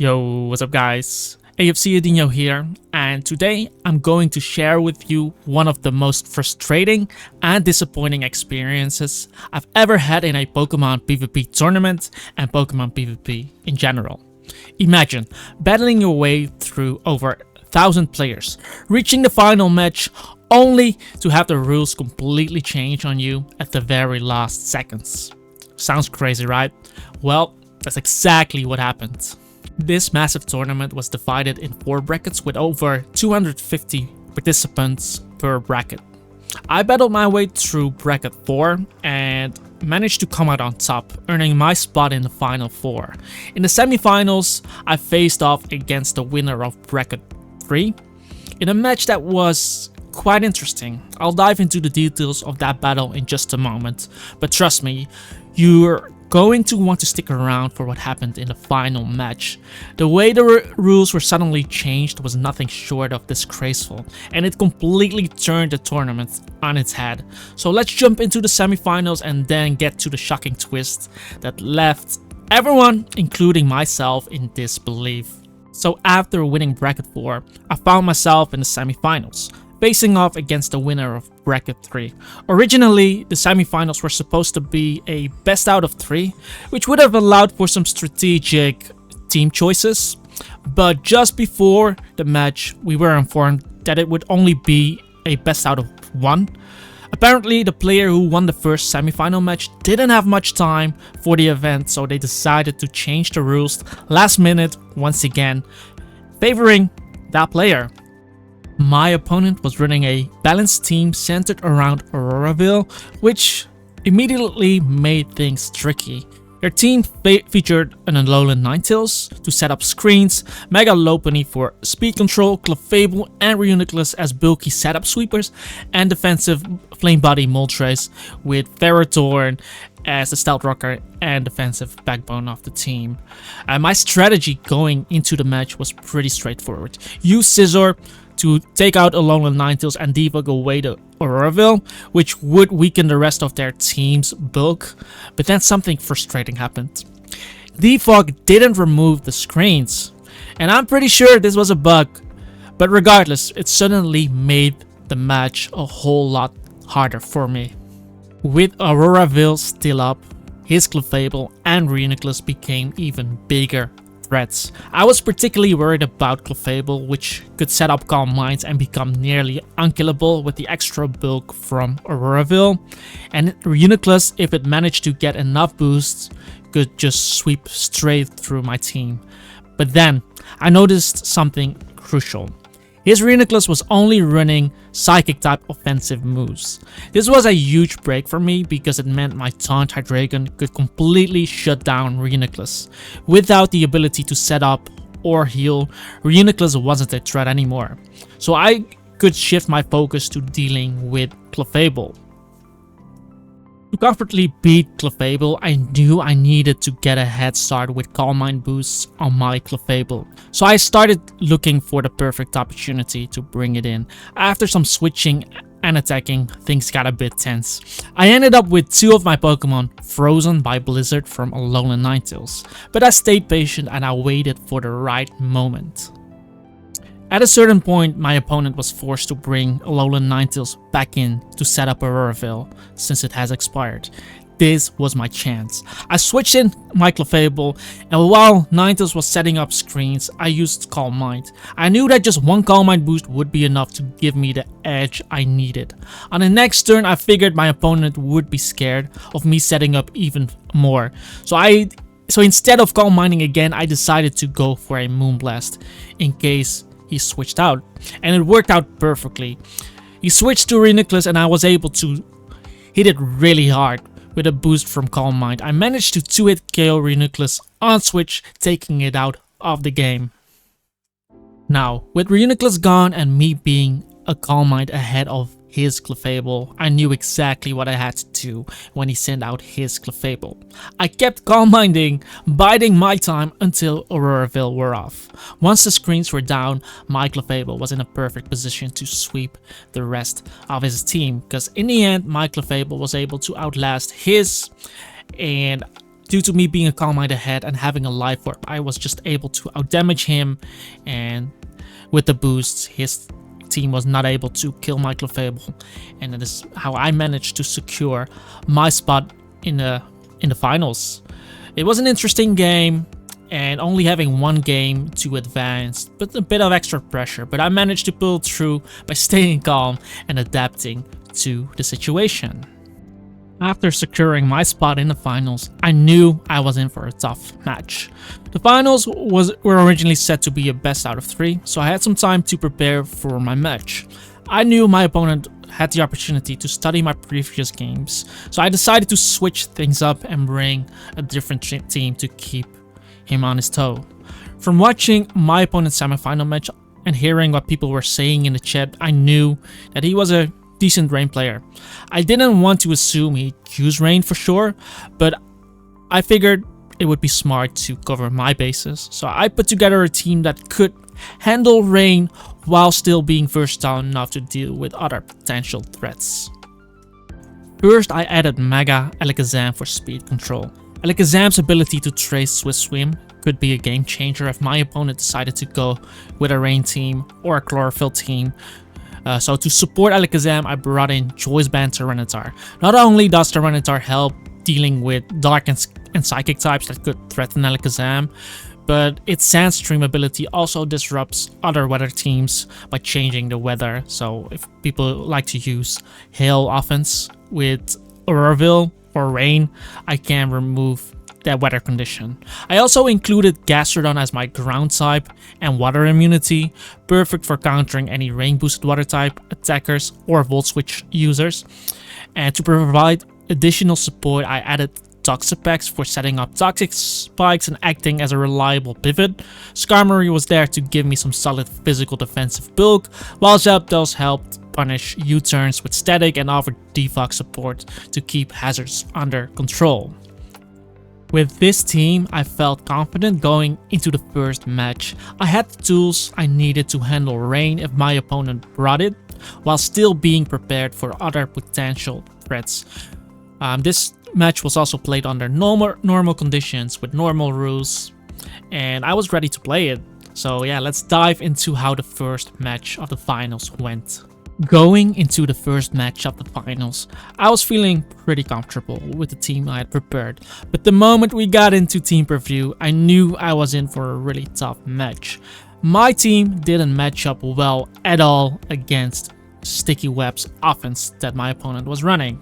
Yo, what's up guys? AFC Adino here, and today I'm going to share with you one of the most frustrating and disappointing experiences I've ever had in a Pokemon PvP tournament and Pokemon PvP in general. Imagine battling your way through over 1,000 players, reaching the final match only to have the rules completely change on you at the very last seconds. Sounds crazy, right? Well, that's exactly what happened. This massive tournament was divided in 4 brackets with over 250 participants per bracket. I battled my way through bracket 4 and managed to come out on top, earning my spot in the final 4. In the semifinals, I faced off against the winner of bracket 3 in a match that was quite interesting. I'll dive into the details of that battle in just a moment, but trust me, you're going to want to stick around for what happened in the final match. The way the rules were suddenly changed was nothing short of disgraceful, and it completely turned the tournament on its head. So let's jump into the semifinals and then get to the shocking twist that left everyone, including myself, in disbelief. So after winning bracket 4, I found myself in the semifinals, facing off against the winner of bracket 3. Originally, the semifinals were supposed to be a best out of 3, which would have allowed for some strategic team choices, but just before the match, we were informed that it would only be a best out of 1. Apparently, the player who won the first semifinal match didn't have much time for the event, so they decided to change the rules last minute once again, favoring that player. My opponent was running a balanced team centered around Roria, which immediately made things tricky. Their team featured an Alolan Ninetales to set up screens, Mega Lopunny for speed control, Clefable and Reuniclus as bulky setup sweepers, and defensive Flame Body Moltres with Ferrothorn as the stealth rocker and defensive backbone of the team. My strategy going into the match was pretty straightforward. Use Scizor to take out Alolan Ninetales and debug away the Roria, which would weaken the rest of their team's bulk, but then something frustrating happened. Defog didn't remove the screens, and I'm pretty sure this was a bug, but regardless, it suddenly made the match a whole lot harder for me. With Roria still up, his Clefable and Reuniclus became even bigger threats. I was particularly worried about Clefable, which could set up Calm Minds and become nearly unkillable with the extra bulk from Roria, and Reuniclus, if it managed to get enough boosts, could just sweep straight through my team. But then, I noticed something crucial. His Reuniclus was only running Psychic type offensive moves. This was a huge break for me because it meant my Taunt Hydreigon could completely shut down Reuniclus. Without the ability to set up or heal, Reuniclus wasn't a threat anymore. So I could shift my focus to dealing with Clefable. To comfortably beat Clefable, I knew I needed to get a head start with Calm Mind boosts on my Clefable. So I started looking for the perfect opportunity to bring it in. After some switching and attacking, things got a bit tense. I ended up with 2 of my Pokemon frozen by Blizzard from Alolan Ninetales, but I stayed patient and I waited for the right moment. At a certain point, my opponent was forced to bring Alolan Ninetales back in to set up a Roria since it has expired. This was my chance. I switched in my Clefable, and while Ninetales was setting up screens, I used Calm Mind. I knew that just 1 Calm Mind boost would be enough to give me the edge I needed. On the next turn, I figured my opponent would be scared of me setting up even more. So instead of Calm Minding again, I decided to go for a Moonblast in case he switched out, and it worked out perfectly. He switched to Reuniclus and I was able to hit it really hard with a boost from Calm Mind. I managed to 2-hit KO Reuniclus on switch, taking it out of the game. Now, with Reuniclus gone and me being a Calm Mind ahead of his Clefable, I knew exactly what I had to do when he sent out his Clefable. I kept Calm Minding, biding my time until Roria wore off. Once the screens were down, my Clefable was in a perfect position to sweep the rest of his team, because in the end, my Clefable was able to outlast his and Due to me being a Calm Mind ahead and having a life orb, I was just able to outdamage him, and with the boosts, his team was not able to kill my Clefable, and that is how I managed to secure my spot in the finals. It was an interesting game, and only having one game to advance, but a bit of extra pressure, but I managed to pull through by staying calm and adapting to the situation. After securing my spot in the finals, I knew I was in for a tough match. The finals were originally set to be a best out of 3, so I had some time to prepare for my match. I knew my opponent had the opportunity to study my previous games, so I decided to switch things up and bring a different team to keep him on his toe. From watching my opponent's semifinal match and hearing what people were saying in the chat, I knew that he was a decent Rain player. I didn't want to assume he'd choose Rain for sure, but I figured it would be smart to cover my bases, so I put together a team that could handle Rain while still being versatile enough to deal with other potential threats. First, I added Mega Alakazam for speed control. Alakazam's ability to trace Swift Swim could be a game changer if my opponent decided to go with a Rain team or a Chlorophyll team. So to support Alakazam, I brought in Choice Band Tyranitar. Not only does Tyranitar help dealing with Dark and Psychic types that could threaten Alakazam, but its Sandstream ability also disrupts other weather teams by changing the weather. So if people like to use Hail offense with Auroraville or Rain, I can remove that weather condition. I also included Gastrodon as my ground type and water immunity, perfect for countering any rain boosted water type attackers or Volt Switch users. And to provide additional support, I added Toxapex for setting up toxic spikes and acting as a reliable pivot. Skarmory was there to give me some solid physical defensive bulk, while Zapdos helped punish U-turns with static and offered defog support to keep hazards under control. With this team, I felt confident going into the first match. I had the tools I needed to handle Rain if my opponent brought it, while still being prepared for other potential threats. This match was also played under normal conditions with normal rules, and I was ready to play it. So yeah, let's dive into how the first match of the finals went. Going into the first match of the finals, I was feeling pretty comfortable with the team I had prepared, but the moment we got into team preview, I knew I was in for a really tough match. My team didn't match up well at all against Sticky Web's offense that my opponent was running.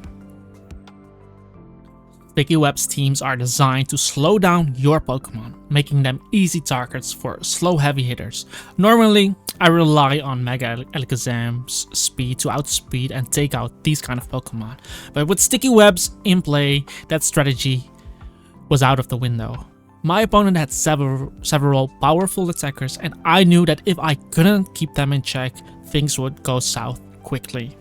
Sticky Web's teams are designed to slow down your Pokemon, making them easy targets for slow heavy hitters. Normally, I rely on Mega Alakazam's speed to outspeed and take out these kind of Pokemon, but with Sticky Webs in play, that strategy was out of the window. My opponent had several powerful attackers, and I knew that if I couldn't keep them in check, things would go south quickly.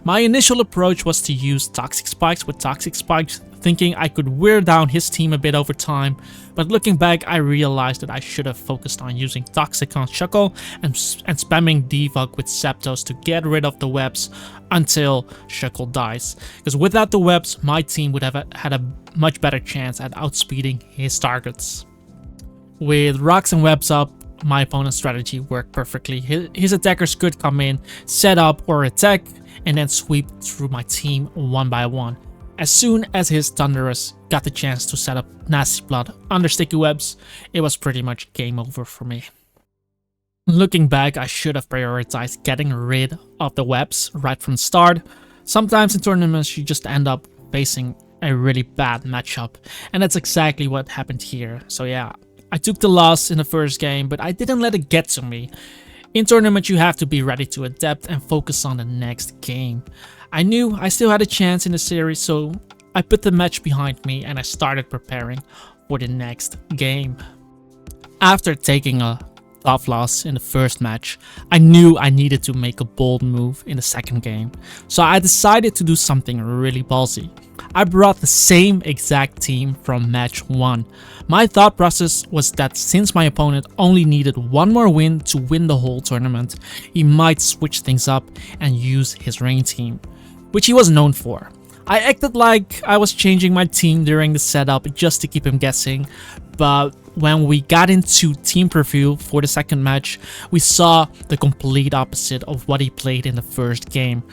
My initial approach was to use Toxic Spikes with Toxic Spikes, thinking I could wear down his team a bit over time, but looking back I realized that I should have focused on using Toxic on Shuckle and spamming Defog with Zapdos to get rid of the webs until Shuckle dies, because without the webs my team would have had a much better chance at outspeeding his targets. With rocks and webs up, my opponent's strategy worked perfectly. His attackers could come in, set up or attack, and then sweep through my team one by one. As soon as his Thundurus got the chance to set up Nasty Blood under Sticky Webs, it was pretty much game over for me. Looking back, I should have prioritized getting rid of the webs right from the start. Sometimes in tournaments you just end up facing a really bad matchup, and that's exactly what happened here. So yeah, I took the loss in the first game, but I didn't let it get to me. In tournament you have to be ready to adapt and focus on the next game. I knew I still had a chance in the series, so I put the match behind me and I started preparing for the next game. After taking a tough loss in the first match, I knew I needed to make a bold move in the second game, so I decided to do something really ballsy. I brought the same exact team from match 1. My thought process was that since my opponent only needed one more win to win the whole tournament, he might switch things up and use his rain team, which he was known for. I acted like I was changing my team during the setup just to keep him guessing, but when we got into team preview for the second match, we saw the complete opposite of what he played in the first game.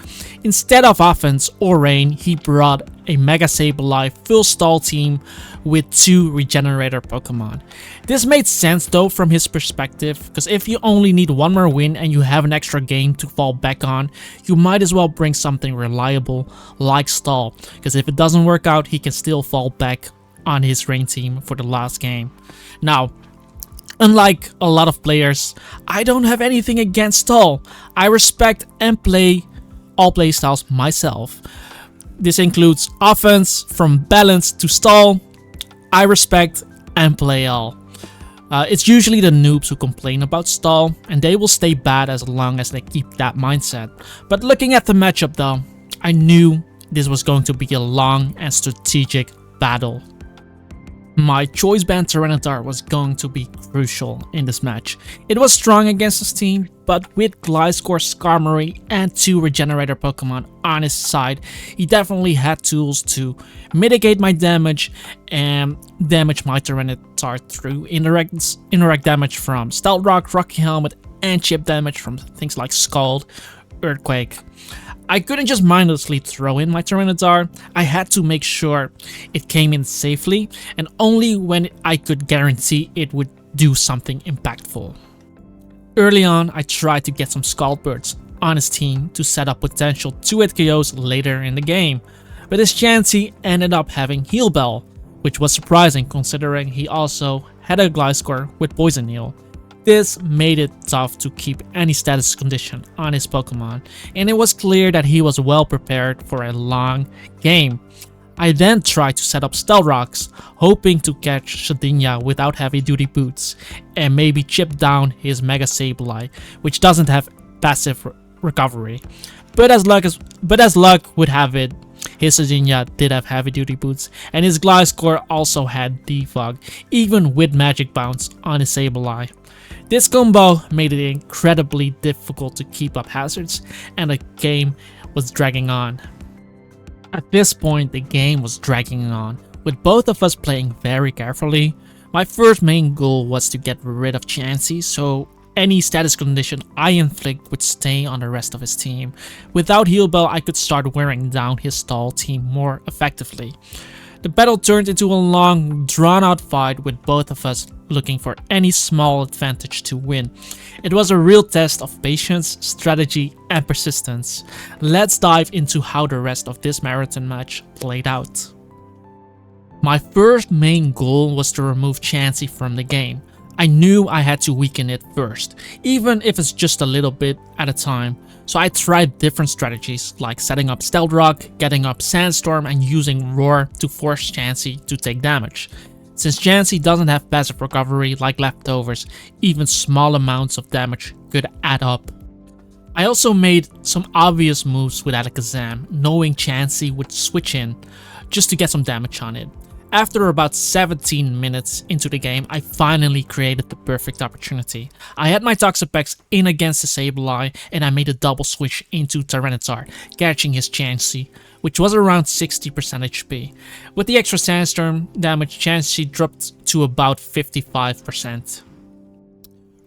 Instead of offense or rain, he brought a Mega Sableye full stall team with 2 regenerator Pokemon. This made sense though from his perspective, because if you only need one more win and you have an extra game to fall back on, you might as well bring something reliable like stall, because if it doesn't work out, he can still fall back on his rain team for the last game. Now, unlike a lot of players, I don't have anything against stall. I respect and play all playstyles myself. This includes offense, from balance to stall. I respect and play all. It's usually the noobs who complain about stall, and they will stay bad as long as they keep that mindset. But looking at the matchup though, I knew this was going to be a long and strategic battle. My choice band Tyranitar was going to be crucial in this match. It was strong against his team, but with Gliscor, Skarmory, and 2 regenerator Pokemon on his side, he definitely had tools to mitigate my damage and damage my Tyranitar through indirect damage from Stealth Rock, Rocky Helmet, and chip damage from things like Scald, Earthquake. I couldn't just mindlessly throw in my Tyranitar. I had to make sure it came in safely, and only when I could guarantee it would do something impactful. Early on, I tried to get some Scald Birds on his team to set up potential 2-hit KOs later in the game, but his Chansey ended up having Heal Bell, which was surprising considering he also had a Gliscor with Poison Heal. This made it tough to keep any status condition on his Pokemon, and it was clear that he was well prepared for a long game. I then tried to set up Stealth Rocks, hoping to catch Shedinja without heavy duty boots, and maybe chip down his Mega Sableye, which doesn't have passive recovery. But as luck would have it, his Shedinja did have heavy duty boots, and his Gliscor also had Defog, even with Magic Bounce on his Sableye. This combo made it incredibly difficult to keep up hazards, and the game was dragging on. At this point, the game was dragging on, with both of us playing very carefully. My first main goal was to get rid of Chansey, so any status condition I inflict would stay on the rest of his team. Without Heal Bell, I could start wearing down his stall team more effectively. The battle turned into a long, drawn-out fight with both of us looking for any small advantage to win. It was a real test of patience, strategy, and persistence. Let's dive into how the rest of this marathon match played out. My first main goal was to remove Chansey from the game. I knew I had to weaken it first, even if it's just a little bit at a time. So I tried different strategies like setting up Stealth Rock, getting up Sandstorm, and using Roar to force Chansey to take damage. Since Chansey doesn't have passive recovery like leftovers, even small amounts of damage could add up. I also made some obvious moves with Alakazam, knowing Chansey would switch in just to get some damage on it. After about 17 minutes into the game, I finally created the perfect opportunity. I had my Toxapex in against the Sableye, and I made a double switch into Tyranitar, catching his Chansey, which was around 60% HP. With the extra Sandstorm damage, Chansey dropped to about 55%.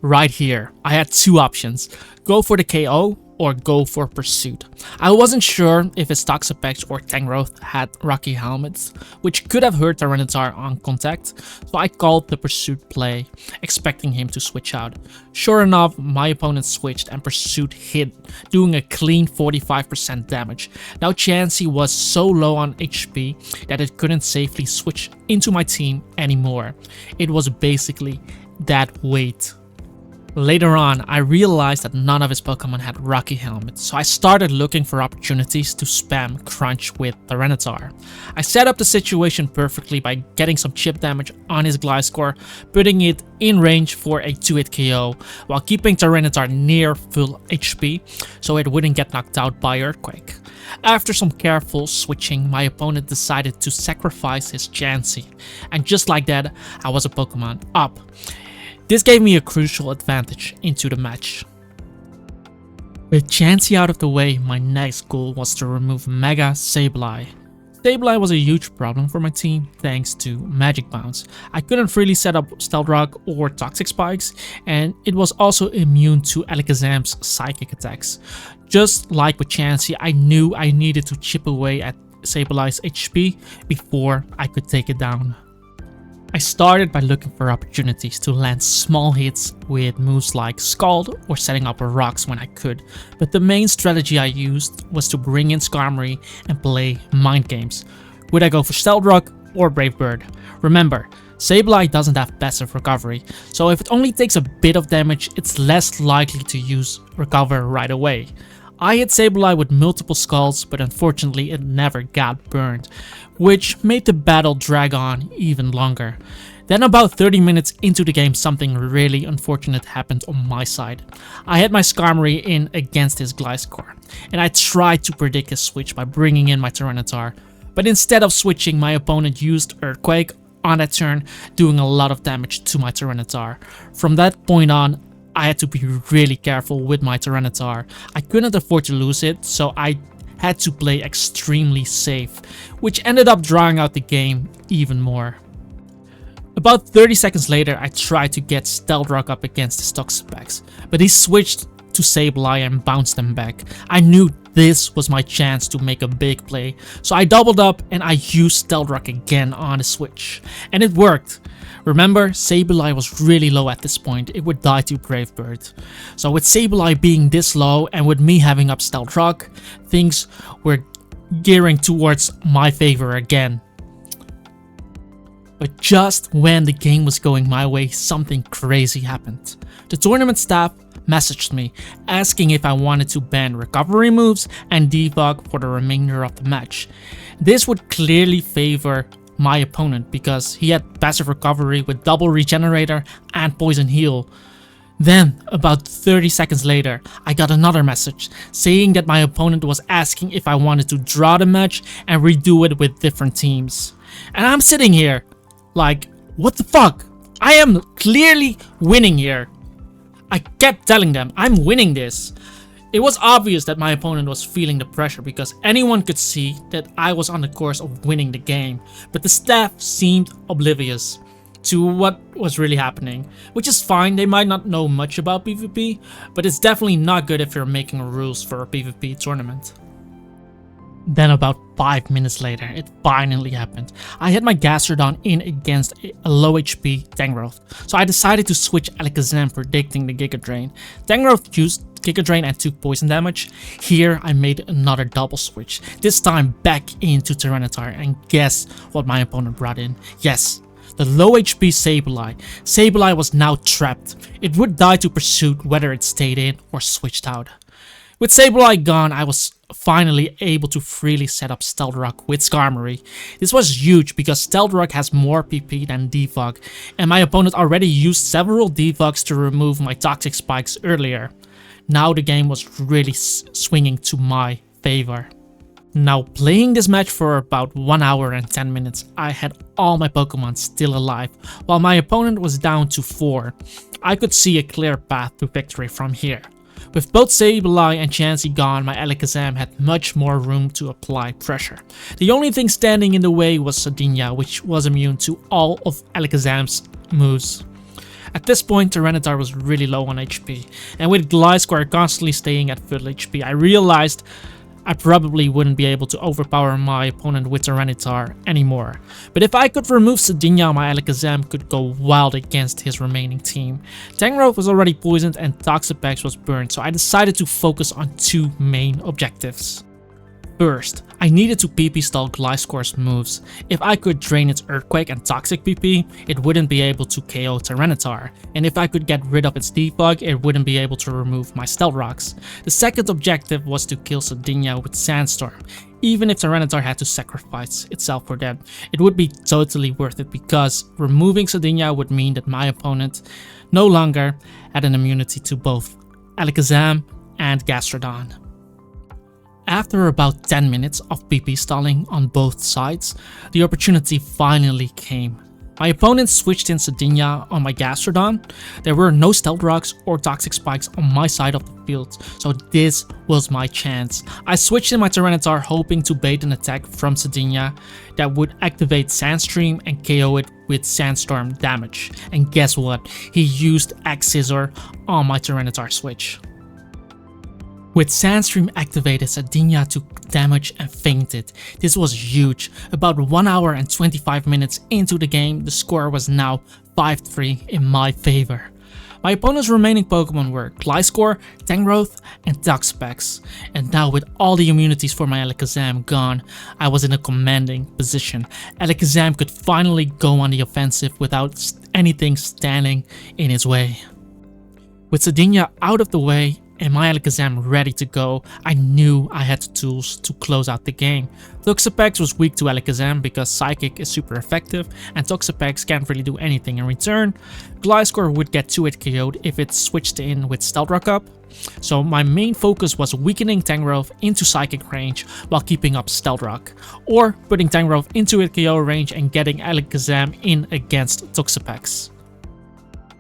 Right here, I had two options: go for the KO or go for Pursuit. I wasn't sure if his Toxapex or Tangrowth had Rocky Helmets, which could have hurt Tyranitar on contact, so I called the Pursuit play, expecting him to switch out. Sure enough, my opponent switched and Pursuit hit, doing a clean 45% damage. Now Chansey was so low on HP that it couldn't safely switch into my team anymore. It was basically that weight. Later on, I realized that none of his Pokemon had Rocky Helmets, so I started looking for opportunities to spam Crunch with Tyranitar. I set up the situation perfectly by getting some chip damage on his Gliscor, putting it in range for a 2-hit KO, while keeping Tyranitar near full HP so it wouldn't get knocked out by Earthquake. After some careful switching, my opponent decided to sacrifice his Chansey, and just like that, I was a Pokemon up. This gave me a crucial advantage into the match. With Chansey out of the way, my next goal was to remove Mega Sableye. Sableye was a huge problem for my team thanks to Magic Bounce. I couldn't really set up Stealth Rock or Toxic Spikes, and it was also immune to Alakazam's Psychic attacks. Just like with Chansey, I knew I needed to chip away at Sableye's HP before I could take it down. I started by looking for opportunities to land small hits with moves like Scald or setting up rocks when I could, but the main strategy I used was to bring in Skarmory and play mind games. Would I go for Stealth Rock or Brave Bird? Remember, Sableye doesn't have passive recovery, so if it only takes a bit of damage, it's less likely to use recover right away. I hit Sableye with multiple Scalds, but unfortunately it never got burned, which made the battle drag on even longer. Then about 30 minutes into the game, something really unfortunate happened on my side. I had my Skarmory in against his Gliscor, and I tried to predict his switch by bringing in my Tyranitar, but instead of switching, my opponent used Earthquake on that turn, doing a lot of damage to my Tyranitar. From that point on, I had to be really careful with my Tyranitar. I couldn't afford to lose it, so I had to play extremely safe, which ended up drawing out the game even more. About 30 seconds later, I tried to get Stealth Rock up against his Toxapex, but he switched to Sableye and bounced them back. I knew this was my chance to make a big play, so I doubled up and I used Stealth Rock again on the switch, and it worked. Remember, Sableye was really low at this point, it would die to Brave Bird. So with Sableye being this low and with me having up Stealth Rock, things were gearing towards my favor again. But just when the game was going my way, something crazy happened. The tournament staff messaged me asking if I wanted to ban recovery moves and defog for the remainder of the match. This would clearly favor my opponent because he had passive recovery with double regenerator and poison heal. Then, about 30 seconds later, I got another message saying that my opponent was asking if I wanted to draw the match and redo it with different teams. And I'm sitting here like, what the fuck? I am clearly winning here. I kept telling them, I'm winning this. It was obvious that my opponent was feeling the pressure because anyone could see that I was on the course of winning the game, but the staff seemed oblivious to what was really happening, which is fine. They might not know much about PvP, but it's definitely not good if you're making rules for a PvP tournament. Then about 5 minutes later, it finally happened. I had my Gastrodon in against a low HP Tangrowth, so I decided to switch Alakazam predicting the Giga Drain. Tangrowth used Giga Drain and took poison damage. Here I made another double switch, this time back into Tyranitar, and guess what my opponent brought in? Yes, the low HP Sableye. Sableye was now trapped. It would die to Pursuit whether it stayed in or switched out. With Sableye gone, I was finally able to freely set up Stealth Rock with Skarmory. This was huge because Stealth Rock has more PP than Defog, and my opponent already used several Defogs to remove my Toxic Spikes earlier. Now the game was really swinging to my favor. Now playing this match for about 1 hour and 10 minutes, I had all my Pokemon still alive, while my opponent was down to 4. I could see a clear path to victory from here. With both Sableye and Chansey gone, my Alakazam had much more room to apply pressure. The only thing standing in the way was Sardinia, which was immune to all of Alakazam's moves. At this point, Tyranitar was really low on HP, and with Gliscor constantly staying at full HP, I realized I probably wouldn't be able to overpower my opponent with Tyranitar anymore. But if I could remove Sardinia, my Alakazam could go wild against his remaining team. Tangrowth was already poisoned and Toxapex was burned, so I decided to focus on 2 main objectives. First, I needed to PP stall Gliscor's moves. If I could drain its Earthquake and Toxic PP, it wouldn't be able to KO Tyranitar, and if I could get rid of its Defog, it wouldn't be able to remove my Stealth Rocks. The second objective was to kill Sardinia with Sandstorm. Even if Tyranitar had to sacrifice itself for that, it would be totally worth it because removing Sardinia would mean that my opponent no longer had an immunity to both Alakazam and Gastrodon. After about 10 minutes of PP stalling on both sides, the opportunity finally came. My opponent switched in Sardinia on my Gastrodon. There were no Stealth Rocks or Toxic Spikes on my side of the field, so this was my chance. I switched in my Tyranitar hoping to bait an attack from Sardinia that would activate Sandstream and KO it with Sandstorm damage. And guess what? He used Axe Scissor on my Tyranitar switch. With Sandstream activated, Sardinia took damage and fainted. This was huge. About 1 hour and 25 minutes into the game, the score was now 5-3 in my favor. My opponent's remaining Pokemon were Gliscor, Tangrowth, and Toxapex. And now with all the immunities for my Alakazam gone, I was in a commanding position. Alakazam could finally go on the offensive without anything standing in his way. With Sardinia out of the way, and my Alakazam ready to go, I knew I had the tools to close out the game. Toxapex was weak to Alakazam because Psychic is super effective and Toxapex can't really do anything in return. Gliscor would get 2-hit KO'd if it switched in with Stealth Rock up. So my main focus was weakening Tangrowth into Psychic range while keeping up Stealth Rock, or putting Tangrowth into hit KO range and getting Alakazam in against Toxapex.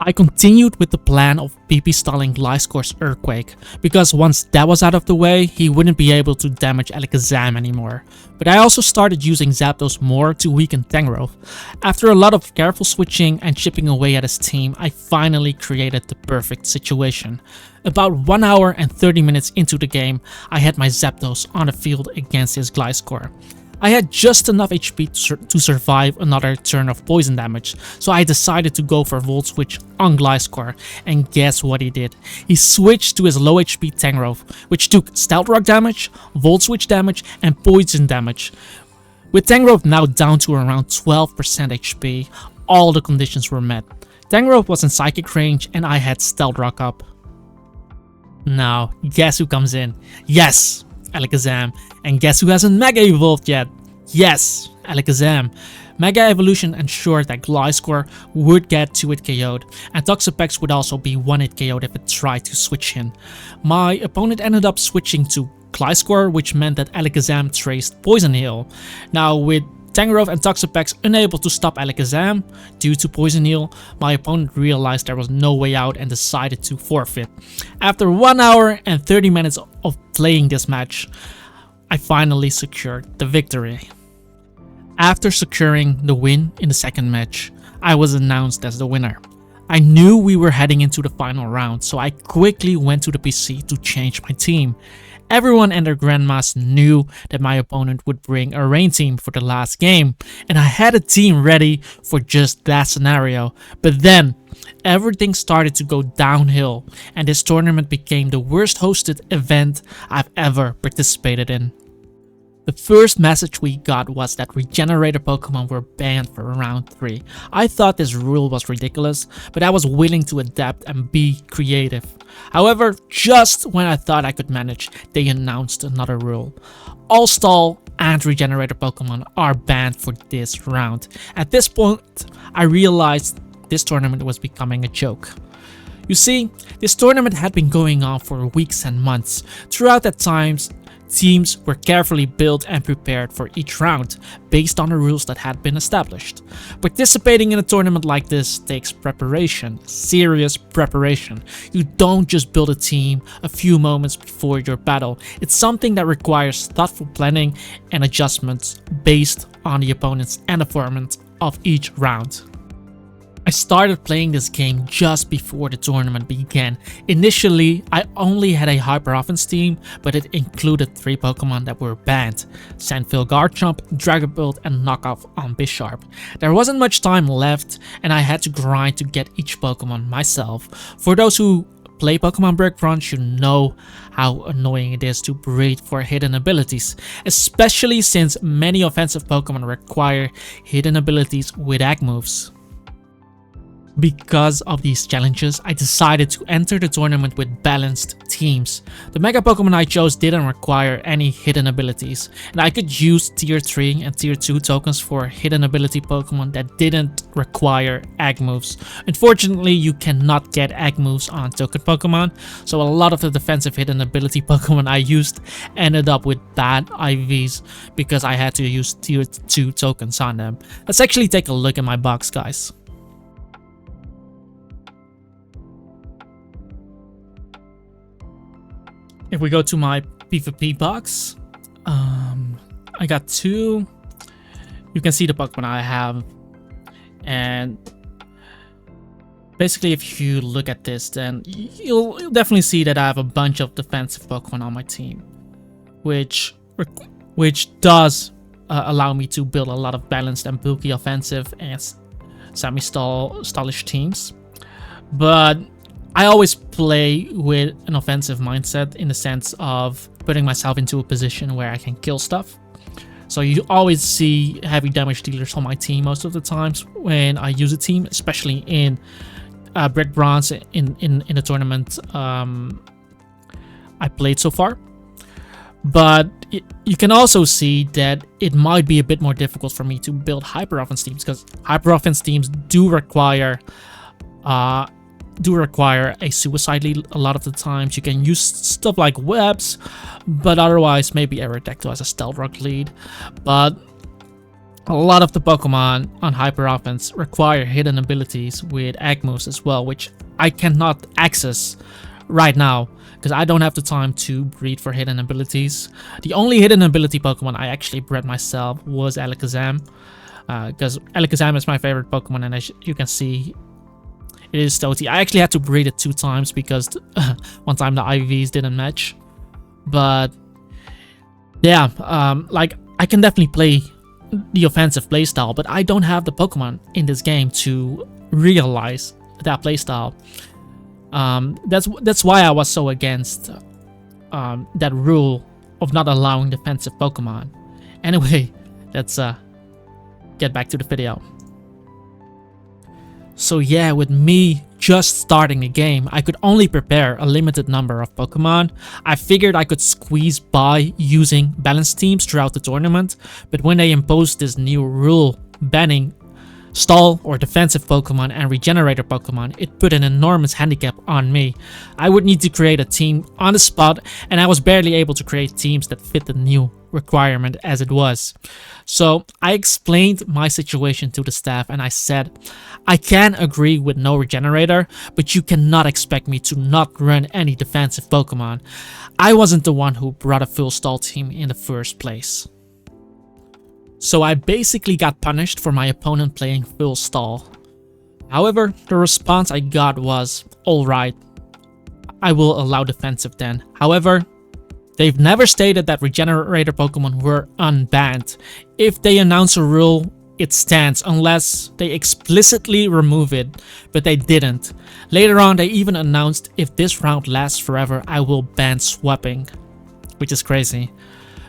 I continued with the plan of PP stalling Gliscor's Earthquake, because once that was out of the way, he wouldn't be able to damage Alakazam anymore. But I also started using Zapdos more to weaken Tangrowth. After a lot of careful switching and chipping away at his team, I finally created the perfect situation. About 1 hour and 30 minutes into the game, I had my Zapdos on the field against his Gliscor. I had just enough HP to survive another turn of poison damage, so I decided to go for Volt Switch on Gliscor, and guess what he did? He switched to his low HP Tangrowth, which took Stealth Rock damage, Volt Switch damage, and poison damage. With Tangrowth now down to around 12% HP, all the conditions were met. Tangrowth was in Psychic range and I had Stealth Rock up. Now, guess who comes in? Yes! Alakazam. And guess who hasn't Mega Evolved yet? Yes, Alakazam. Mega Evolution ensured that Gliscor would get 2-hit KO'd, and Toxapex would also be 1-hit KO'd if it tried to switch in. My opponent ended up switching to Gliscor, which meant that Alakazam traced Poison Heal. Now with Tangrowth and Toxapex unable to stop Alakazam due to Poison Heal, my opponent realized there was no way out and decided to forfeit. After 1 hour and 30 minutes of playing this match, I finally secured the victory. After securing the win in the second match, I was announced as the winner. I knew we were heading into the final round, so I quickly went to the PC to change my team. Everyone and their grandmas knew that my opponent would bring a rain team for the last game, and I had a team ready for just that scenario. But then, everything started to go downhill, and this tournament became the worst hosted event I've ever participated in. The first message we got was that regenerator Pokemon were banned for round 3. I thought this rule was ridiculous, but I was willing to adapt and be creative. However, just when I thought I could manage, they announced another rule. All stall and regenerator Pokemon are banned for this round. At this point, I realized this tournament was becoming a joke. You see, this tournament had been going on for weeks and months. Throughout that time, teams were carefully built and prepared for each round, based on the rules that had been established. Participating in a tournament like this takes preparation, serious preparation. You don't just build a team a few moments before your battle. It's something that requires thoughtful planning and adjustments based on the opponents and the format of each round. I started playing this game just before the tournament began. Initially, I only had a Hyper Offense team, but it included 3 Pokemon that were banned: Sandville Garchomp, Dragapult, and Knockoff on Bisharp. There wasn't much time left, and I had to grind to get each Pokemon myself. For those who play Pokemon Break Crunch, you know how annoying it is to breed for hidden abilities, especially since many offensive Pokemon require hidden abilities with Ag moves. Because of these challenges, I decided to enter the tournament with balanced teams. The Mega Pokemon I chose didn't require any hidden abilities, and I could use tier 3 and tier 2 tokens for hidden ability Pokemon that didn't require egg moves. Unfortunately, you cannot get egg moves on token Pokemon, so a lot of the defensive hidden ability Pokemon I used ended up with bad IVs because I had to use tier 2 tokens on them. Let's actually take a look at my box, guys. If we go to my PvP box, I got 2. You can see the Pokemon I have, and basically if you look at this, then you'll definitely see that I have a bunch of defensive Pokemon on my team, which does allow me to build a lot of balanced and bulky offensive and semi-stallish teams. But I always play with an offensive mindset in the sense of putting myself into a position where I can kill stuff. So you always see heavy damage dealers on my team most of the times when I use a team, especially in Brick Bronze in the tournament I played so far. But you can also see that it might be a bit more difficult for me to build hyper offense teams, because hyper offense teams do require a suicide lead a lot of the times. You can use stuff like webs, but otherwise maybe Aerodactyl as a stealth rock lead. But a lot of the Pokemon on hyper offense require hidden abilities with egg moves as well, which I cannot access right now because I don't have the time to breed for hidden abilities. The only hidden ability Pokemon I actually bred myself was Alakazam, because Alakazam is my favorite Pokemon, and as you can see, it is Stoaty. I actually had to breed it 2 times because one time the IVs didn't match. But yeah, like I can definitely play the offensive playstyle, but I don't have the Pokemon in this game to realize that playstyle. That's why I was so against that rule of not allowing defensive Pokemon. Anyway, let's get back to the video. So yeah, with me just starting the game, I could only prepare a limited number of Pokemon. I figured I could squeeze by using balanced teams throughout the tournament, but when they imposed this new rule banning stall or defensive Pokemon and regenerator Pokemon, it put an enormous handicap on me. I would need to create a team on the spot, and I was barely able to create teams that fit the new requirement as it was. So I explained my situation to the staff and I said, I can agree with no regenerator, but you cannot expect me to not run any defensive Pokemon. I wasn't the one who brought a full stall team in the first place. So I basically got punished for my opponent playing full stall. However, the response I got was, alright, I will allow defensive then. However, they've never stated that regenerator Pokemon were unbanned. If they announce a rule, it stands unless they explicitly remove it, but they didn't. Later on, they even announced if this round lasts forever, I will ban swapping, which is crazy.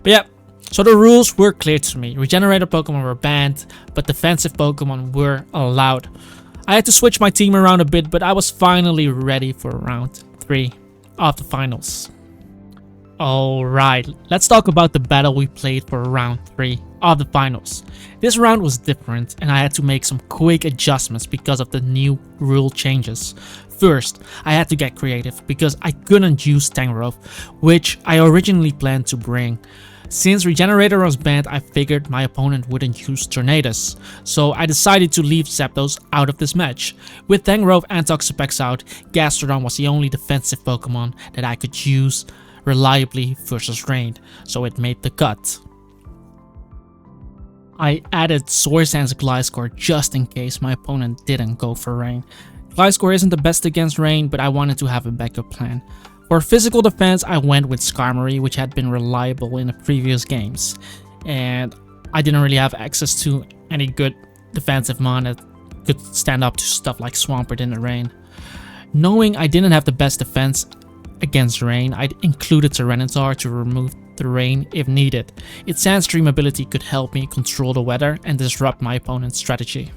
But yeah, so the rules were clear to me. Regenerator Pokemon were banned, but defensive Pokemon were allowed. I had to switch my team around a bit, but I was finally ready for round 3 of the finals. Alright, let's talk about the battle we played for round 3 of the finals. This round was different and I had to make some quick adjustments because of the new rule changes. First, I had to get creative because I couldn't use Tangrowth, which I originally planned to bring. Since Regenerator was banned, I figured my opponent wouldn't use Tornadus, so I decided to leave Zapdos out of this match. With Tangrowth and Toxapex out, Gastrodon was the only defensive Pokemon that I could use reliably versus Rain, so it made the cut. I added Swords Dance Gliscor just in case my opponent didn't go for Rain. Gliscor isn't the best against Rain, but I wanted to have a backup plan. For physical defense, I went with Skarmory, which had been reliable in the previous games, and I didn't really have access to any good defensive mon that could stand up to stuff like Swampert in the rain. Knowing I didn't have the best defense against rain, I included Tyranitar to remove the rain if needed. Its Sandstream ability could help me control the weather and disrupt my opponent's strategy.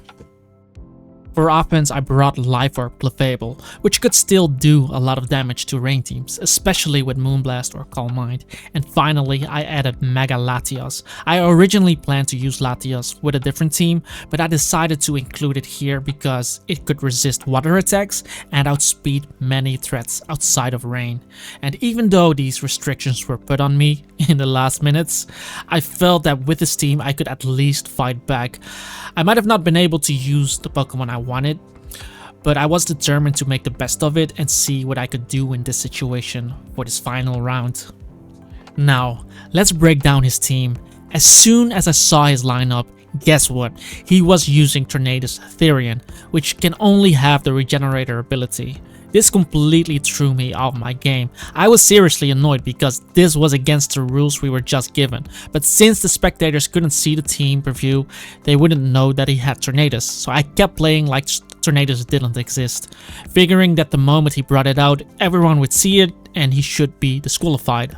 For offense, I brought Life Orb Clefable, which could still do a lot of damage to rain teams, especially with Moonblast or Calm Mind. And finally, I added Mega Latios. I originally planned to use Latios with a different team, but I decided to include it here because it could resist water attacks and outspeed many threats outside of rain. And even though these restrictions were put on me in the last minutes, I felt that with this team I could at least fight back. I might have not been able to use the Pokemon I wanted, but I was determined to make the best of it and see what I could do in this situation for this final round. Now, let's break down his team. As soon as I saw his lineup, guess what? He was using Tornadus Therian, which can only have the Regenerator ability. This completely threw me off my game. I was seriously annoyed because this was against the rules we were just given, but since the spectators couldn't see the team preview, they wouldn't know that he had Tornadus, so I kept playing like Tornadus didn't exist, figuring that the moment he brought it out, everyone would see it and he should be disqualified.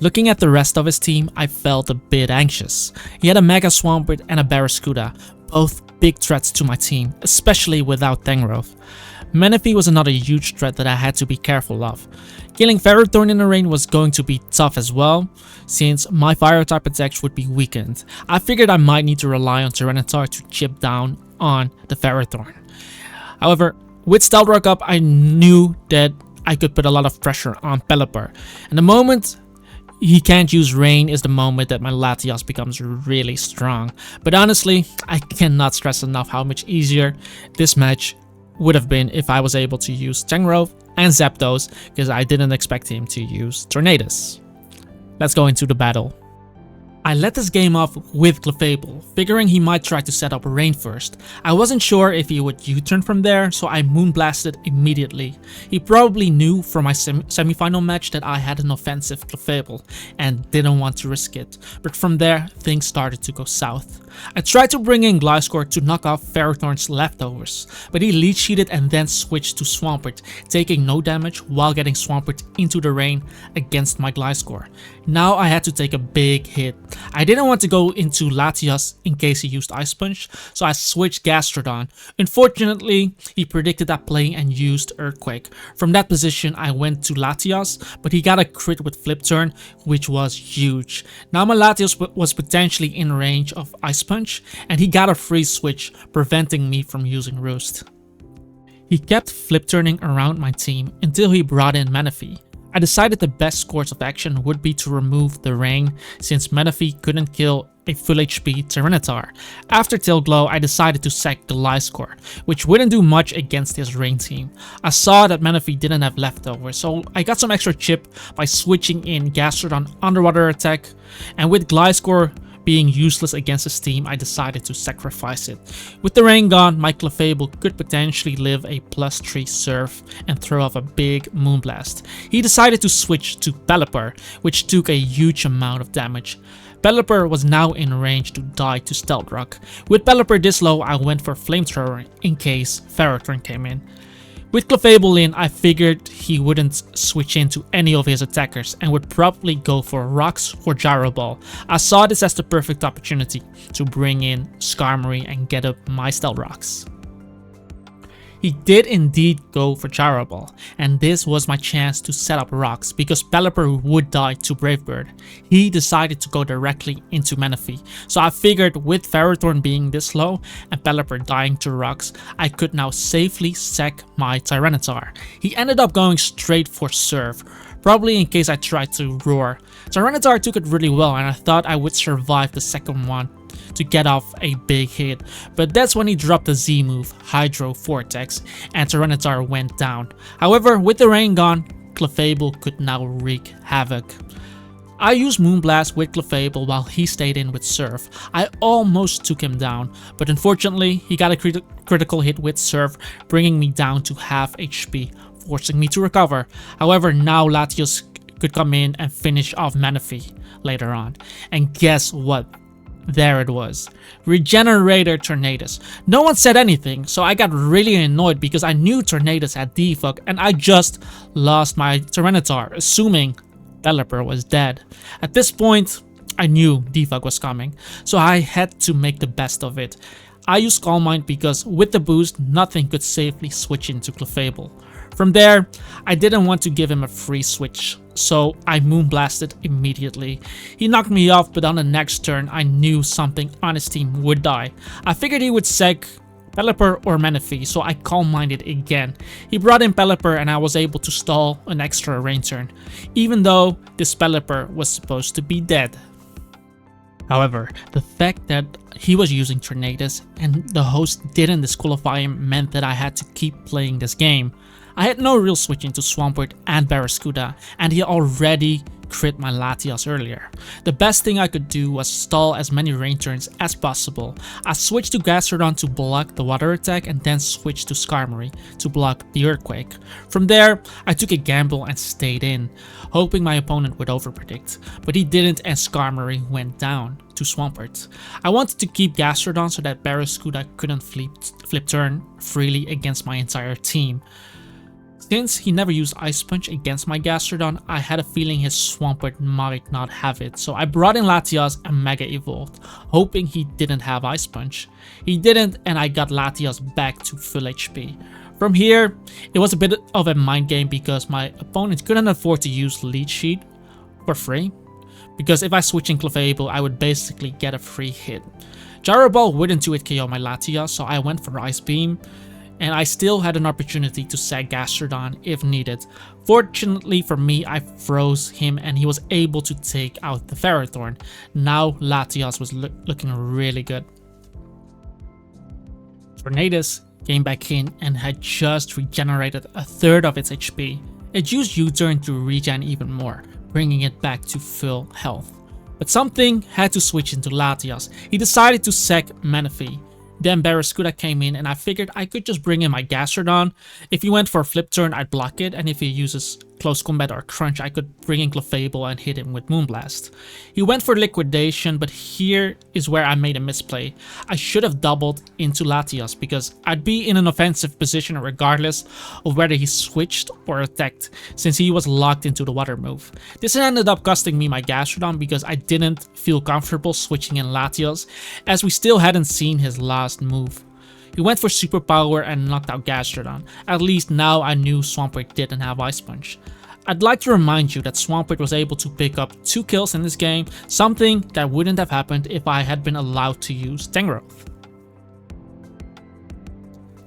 Looking at the rest of his team, I felt a bit anxious. He had a Mega Swampert and a Barraskewda, both big threats to my team, especially without Tangrowth. Manaphy was another huge threat that I had to be careful of. Killing Ferrothorn in the rain was going to be tough as well, since my fire type attacks would be weakened. I figured I might need to rely on Tyranitar to chip down on the Ferrothorn. However, with Stealth Rock up, I knew that I could put a lot of pressure on Pelipper, and the moment he can't use rain is the moment that my Latios becomes really strong. But honestly, I cannot stress enough how much easier this match would have been if I was able to use Tangrowth and Zapdos, because I didn't expect him to use Tornadus. Let's go into the battle. I let this game off with Clefable, figuring he might try to set up rain first. I wasn't sure if he would U-turn from there, so I Moonblasted immediately. He probably knew from my semi-final match that I had an offensive Clefable and didn't want to risk it, but from there things started to go south. I tried to bring in Gliscor to knock off Ferrothorn's leftovers, but he leech seeded and then switched to Swampert, taking no damage while getting Swampert into the rain against my Gliscor. Now I had to take a big hit. I didn't want to go into Latios in case he used Ice Punch, so I switched Gastrodon. Unfortunately, he predicted that play and used Earthquake. From that position, I went to Latios, but he got a crit with Flip Turn, which was huge. Now my Latios was potentially in range of Ice Punch, and he got a free switch, preventing me from using Roost. He kept flip turning around my team until he brought in Manaphy. I decided the best course of action would be to remove the rain, since Manaphy couldn't kill a full HP Tyranitar. After Tail Glow, I decided to sack Gliscor, which wouldn't do much against his rain team. I saw that Manaphy didn't have leftovers, so I got some extra chip by switching in Gastrodon Underwater Attack, and with Gliscor being useless against his team, I decided to sacrifice it. With the rain gone, my Clefable could potentially live a +3 Surf and throw off a big Moonblast. He decided to switch to Pelipper, which took a huge amount of damage. Pelipper was now in range to die to Stealth Rock. With Pelipper this low, I went for Flamethrower in case Ferrothorn came in. With Clefable in, I figured he wouldn't switch into any of his attackers and would probably go for Rocks or Gyro Ball. I saw this as the perfect opportunity to bring in Skarmory and get up my Stealth Rocks. He did indeed go for Gyro Ball, and this was my chance to set up Rocks because Pelipper would die to Brave Bird. He decided to go directly into Manaphy, so I figured with Ferrothorn being this low and Pelipper dying to Rocks, I could now safely sack my Tyranitar. He ended up going straight for Surf, probably in case I tried to Roar. Tyranitar took it really well and I thought I would survive the second one to get off a big hit, but that's when he dropped the Z move, Hydro Vortex, and Tyranitar went down. However, with the rain gone, Clefable could now wreak havoc. I used Moonblast with Clefable while he stayed in with Surf. I almost took him down, but unfortunately he got a critical hit with Surf, bringing me down to half HP, forcing me to recover. However, now Latios could come in and finish off Manaphy later on. And guess what? There it was. Regenerator Tornadus. No one said anything, so I got really annoyed because I knew Tornadus had defog and I just lost my Tyranitar, assuming Pelipper was dead. At this point, I knew defog was coming, so I had to make the best of it. I used Calm Mind because with the boost, nothing could safely switch into Clefable. From there, I didn't want to give him a free switch, so I Moonblasted immediately. He knocked me off, but on the next turn, I knew something on his team would die. I figured he would seg Pelipper or Manaphy, so I Calm Minded again. He brought in Pelipper and I was able to stall an extra rain turn, even though this Pelipper was supposed to be dead. However, the fact that he was using Tornadus and the host didn't disqualify him meant that I had to keep playing this game. I had no real switching to Swampert and Barraskewda, and he already crit my Latias earlier. The best thing I could do was stall as many rain turns as possible. I switched to Gastrodon to block the water attack and then switched to Skarmory to block the earthquake. From there, I took a gamble and stayed in, hoping my opponent would overpredict, but he didn't and Skarmory went down to Swampert. I wanted to keep Gastrodon so that Barraskewda couldn't flip turn freely against my entire team. Since he never used Ice Punch against my Gastrodon, I had a feeling his Swampert might not have it, so I brought in Latias and Mega Evolved, hoping he didn't have Ice Punch. He didn't, and I got Latias back to full HP. From here, it was a bit of a mind game because my opponent couldn't afford to use Leech Sheet for free, because if I switch in Clefable, I would basically get a free hit. Gyro Ball wouldn't 2-hit KO my Latias, so I went for Ice Beam, and I still had an opportunity to sag Gastrodon if needed. Fortunately for me, I froze him and he was able to take out the Ferrothorn. Now Latias was looking really good. Tornadus came back in and had just regenerated a third of its HP. It used U-turn to regen even more, bringing it back to full health. But something had to switch into Latias. He decided to seg Manaphy. Then Barraskewda came in and I figured I could just bring in my Gastrodon. If he went for a flip turn, I'd block it, and if he uses close combat or crunch, I could bring in Clefable and hit him with Moonblast. He went for liquidation, but here is where I made a misplay. I should have doubled into Latias because I'd be in an offensive position regardless of whether he switched or attacked, since he was locked into the water move. This ended up costing me my Gastrodon because I didn't feel comfortable switching in Latias, as we still hadn't seen his last move. He went for Superpower and knocked out Gastrodon. At least now I knew Swampert didn't have Ice Punch. I'd like to remind you that Swampert was able to pick up 2 kills in this game, something that wouldn't have happened if I had been allowed to use Tangrowth.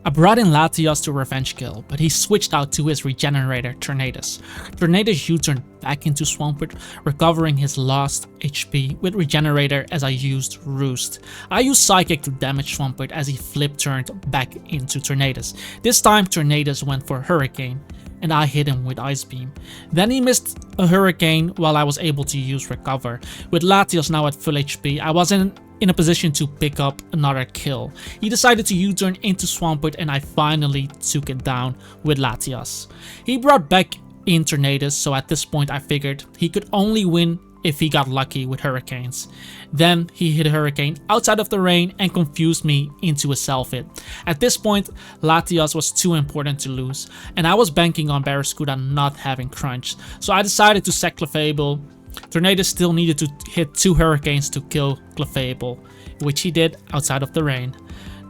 I brought in Latias to revenge kill, but he switched out to his regenerator Tornadus. Tornadus U-turned back into Swampert, recovering his lost HP with regenerator as I used Roost. I used Psychic to damage Swampert as he flip turned back into Tornadus. This time Tornadus went for Hurricane, and I hit him with Ice Beam. Then he missed a Hurricane while I was able to use Recover. With Latias now at full HP, I wasn't in a position to pick up another kill. He decided to U-turn into Swampert and I finally took it down with Latias. He brought back in Tornadus, so at this point I figured he could only win if he got lucky with Hurricanes. Then he hit a Hurricane outside of the rain and confused me into a self-hit. At this point, Latias was too important to lose, and I was banking on Barraskewda not having crunch, so I decided to sack Clefable. Tornadus still needed to hit 2 Hurricanes to kill Clefable, which he did outside of the rain.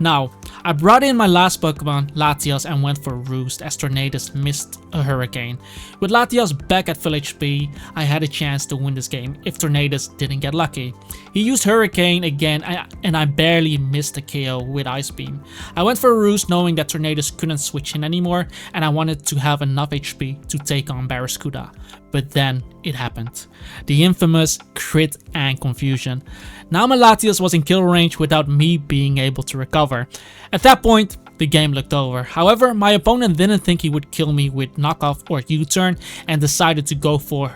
Now, I brought in my last Pokemon, Latias, and went for Roost as Tornadus missed a Hurricane. With Latias back at full HP, I had a chance to win this game if Tornadus didn't get lucky. He used Hurricane again and I barely missed a KO with Ice Beam. I went for Roost knowing that Tornadus couldn't switch in anymore and I wanted to have enough HP to take on Barraskewda. But then it happened. The infamous crit and confusion. Now my Latias was in kill range without me being able to recover. At that point, the game looked over. However, my opponent didn't think he would kill me with knockoff or U-turn and decided to go for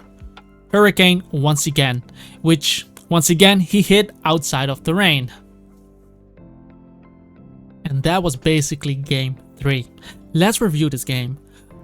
Hurricane once again, which once again he hit outside of the rain. And that was basically game 3. Let's review this game.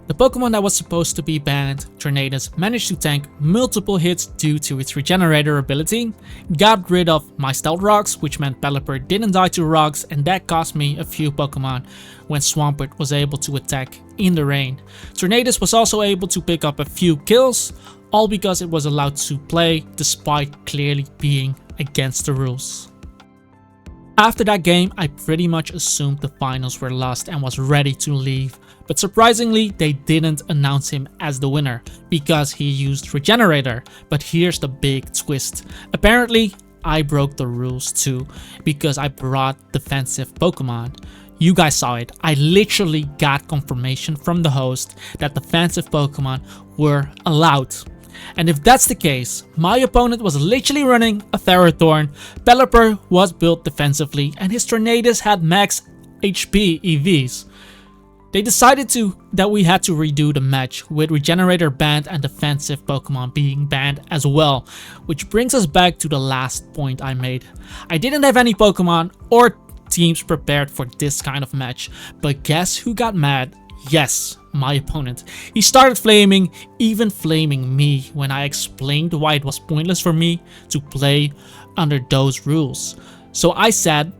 The Pokemon that was supposed to be banned, Tornadus, managed to tank multiple hits due to its regenerator ability, got rid of my Stealth Rocks, which meant Pelipper didn't die to rocks, and that cost me a few Pokemon when Swampert was able to attack in the rain. Tornadus was also able to pick up a few kills, all because it was allowed to play despite clearly being against the rules. After that game, I pretty much assumed the finals were lost and was ready to leave. But surprisingly, they didn't announce him as the winner because he used Regenerator. But here's the big twist. Apparently, I broke the rules too because I brought defensive Pokemon. You guys saw it. I literally got confirmation from the host that defensive Pokemon were allowed. And if that's the case, my opponent was literally running a Ferrothorn, Pelipper was built defensively, and his Tornadus had max HP EVs. They decided that we had to redo the match with Regenerator banned and defensive Pokemon being banned as well, which brings us back to the last point I made. I didn't have any Pokemon or teams prepared for this kind of match, but guess who got mad? Yes, my opponent. He started flaming, even flaming me when I explained why it was pointless for me to play under those rules. So I said,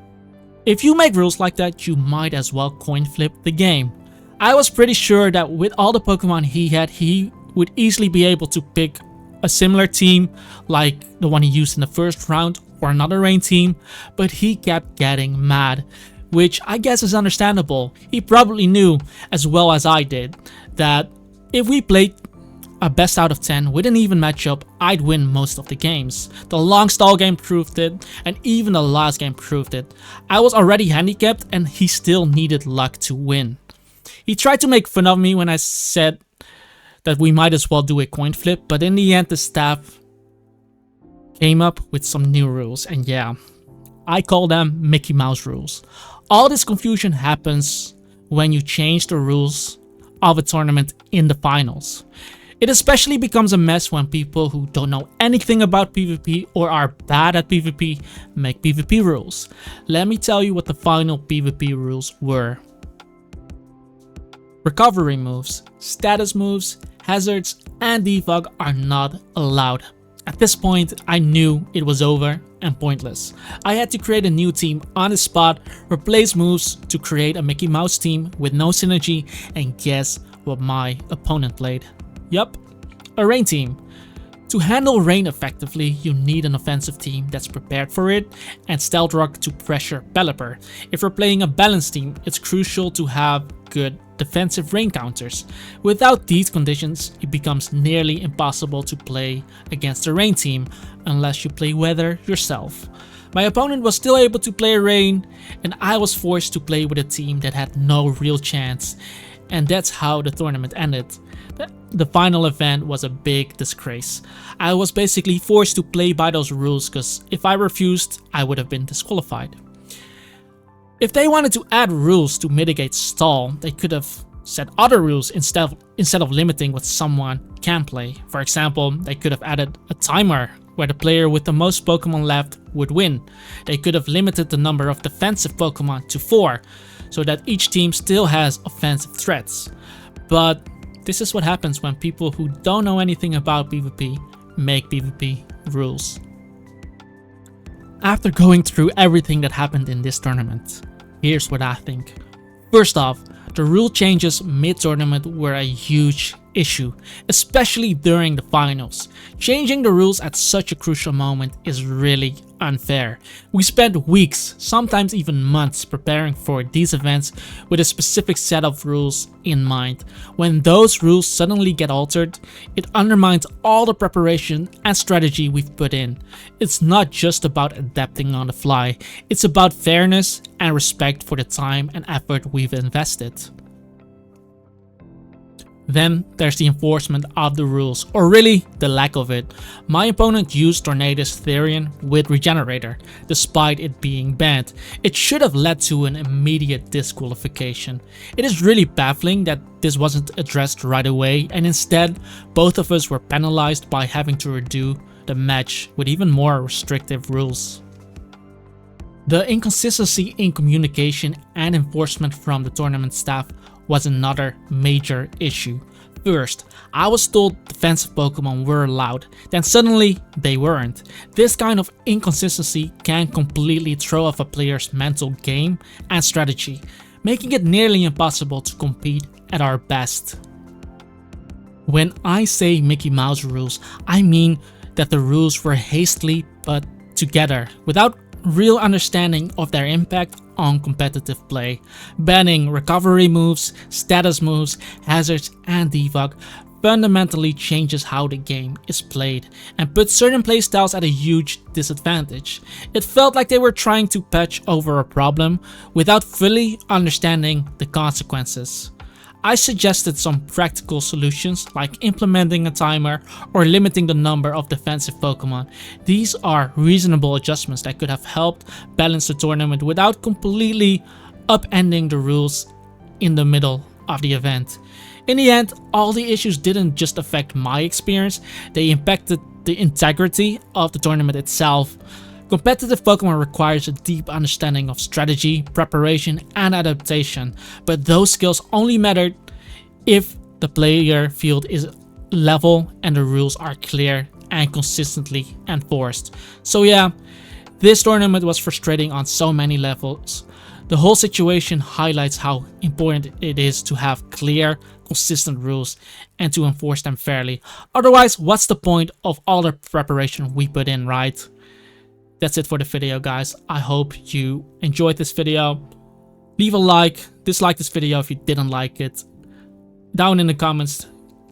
if you make rules like that, you might as well coin flip the game. I was pretty sure that with all the Pokemon he had, he would easily be able to pick a similar team like the one he used in the first round or another rain team, but he kept getting mad, which I guess is understandable. He probably knew, as well as I did, that if we played a best out of 10 with an even matchup, I'd win most of the games. The long stall game proved it, and even the last game proved it. I was already handicapped and he still needed luck to win. He tried to make fun of me when I said that we might as well do a coin flip, but in the end the staff came up with some new rules, and yeah, I call them Mickey Mouse rules. All this confusion happens when you change the rules of a tournament in the finals. It especially becomes a mess when people who don't know anything about PvP or are bad at PvP make PvP rules. Let me tell you what the final PvP rules were. Recovery moves, status moves, hazards, and defog are not allowed. At this point, I knew it was over and pointless. I had to create a new team on the spot, replace moves to create a Mickey Mouse team with no synergy, and guess what my opponent played? Yup, a rain team. To handle rain effectively, you need an offensive team that's prepared for it and Stealth Rock to pressure Pelipper. If you're playing a balanced team, it's crucial to have good defensive rain counters. Without these conditions, it becomes nearly impossible to play against a rain team unless you play weather yourself. My opponent was still able to play rain, and I was forced to play with a team that had no real chance, and that's how the tournament ended. The final event was a big disgrace. I was basically forced to play by those rules because if I refused, I would have been disqualified. If they wanted to add rules to mitigate stall, they could have set other rules instead of limiting what someone can play. For example, they could have added a timer where the player with the most Pokemon left would win. They could have limited the number of defensive Pokemon to 4, so that each team still has offensive threats. But this is what happens when people who don't know anything about PvP make PvP rules. After going through everything that happened in this tournament, here's what I think. First off, the rule changes mid-tournament were a huge issue, especially during the finals. Changing the rules at such a crucial moment is really unfair. We spent weeks, sometimes even months, preparing for these events with a specific set of rules in mind. When those rules suddenly get altered, it undermines all the preparation and strategy we've put in. It's not just about adapting on the fly, it's about fairness and respect for the time and effort we've invested. Then there's the enforcement of the rules, or really the lack of it. My opponent used Tornadus Therian with Regenerator, despite it being banned. It should have led to an immediate disqualification. It is really baffling that this wasn't addressed right away, and instead both of us were penalized by having to redo the match with even more restrictive rules. The inconsistency in communication and enforcement from the tournament staff was another major issue. First, I was told defensive Pokemon were allowed, then suddenly they weren't. This kind of inconsistency can completely throw off a player's mental game and strategy, making it nearly impossible to compete at our best. When I say Mickey Mouse rules, I mean that the rules were hastily put together without real understanding of their impact on competitive play. Banning recovery moves, status moves, hazards, and debug fundamentally changes how the game is played and puts certain playstyles at a huge disadvantage. It felt like they were trying to patch over a problem without fully understanding the consequences. I suggested some practical solutions like implementing a timer or limiting the number of defensive Pokemon. These are reasonable adjustments that could have helped balance the tournament without completely upending the rules in the middle of the event. In the end, all the issues didn't just affect my experience, they impacted the integrity of the tournament itself. Competitive Pokemon requires a deep understanding of strategy, preparation, and adaptation, but those skills only matter if the player field is level and the rules are clear and consistently enforced. So yeah, this tournament was frustrating on so many levels. The whole situation highlights how important it is to have clear, consistent rules and to enforce them fairly. Otherwise, what's the point of all the preparation we put in, right? That's it for the video, guys. I hope you enjoyed this video. Leave a like, dislike this video if you didn't like it. Down in the comments,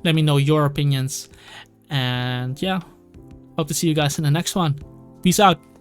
let me know your opinions. And yeah, hope to see you guys in the next one. Peace out.